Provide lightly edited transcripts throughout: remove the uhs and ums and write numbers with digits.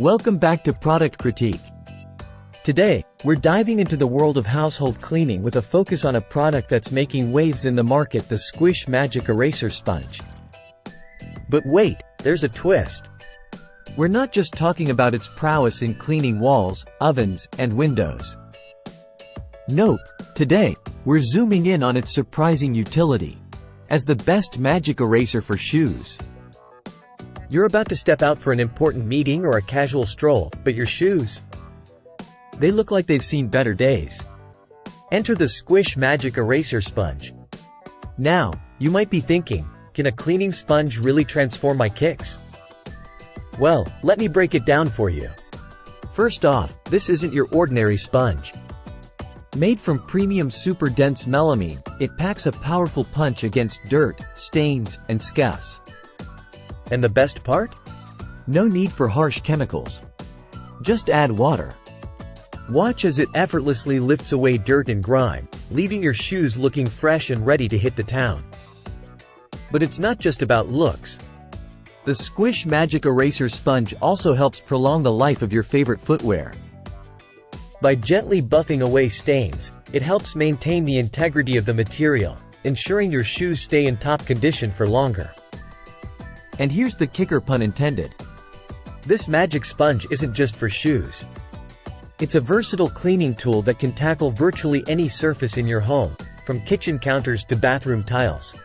Welcome back to Product Critique. Today, we're diving into the world of household cleaning with a focus on a product that's making waves in the market, the Squish Magic Eraser Sponge. But wait, there's a twist. We're not just talking about its prowess in cleaning walls, ovens, and windows. Nope, today, we're zooming in on its surprising utility as the best magic eraser for shoes. You're about to step out for an important meeting or a casual stroll, but your shoes? They look like they've seen better days. Enter the Squish Magic Eraser Sponge. Now, you might be thinking, can a cleaning sponge really transform my kicks? Well, let me break it down for you. First off, this isn't your ordinary sponge. Made from premium super dense melamine, it packs a powerful punch against dirt, stains, and scuffs. And the best part? No need for harsh chemicals. Just add water. Watch as it effortlessly lifts away dirt and grime, leaving your shoes looking fresh and ready to hit the town. But it's not just about looks. The Squish Magic Eraser Sponge also helps prolong the life of your favorite footwear. By gently buffing away stains, it helps maintain the integrity of the material, ensuring your shoes stay in top condition for longer. And here's the kicker, pun intended. This magic sponge isn't just for shoes. It's a versatile cleaning tool that can tackle virtually any surface in your home, from kitchen counters to bathroom tiles.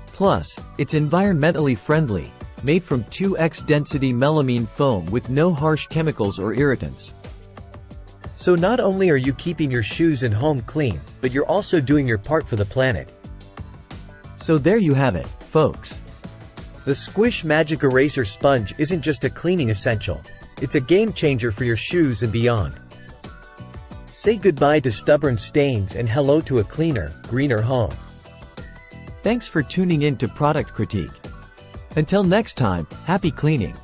Plus, it's environmentally friendly, made from 2x density melamine foam with no harsh chemicals or irritants. So not only are you keeping your shoes and home clean, but you're also doing your part for the planet. So there you have it, folks. The Squish Magic Eraser Sponge isn't just a cleaning essential. It's a game changer for your shoes and beyond. Say goodbye to stubborn stains and hello to a cleaner, greener home. Thanks for tuning in to Product Critique. Until next time, happy cleaning.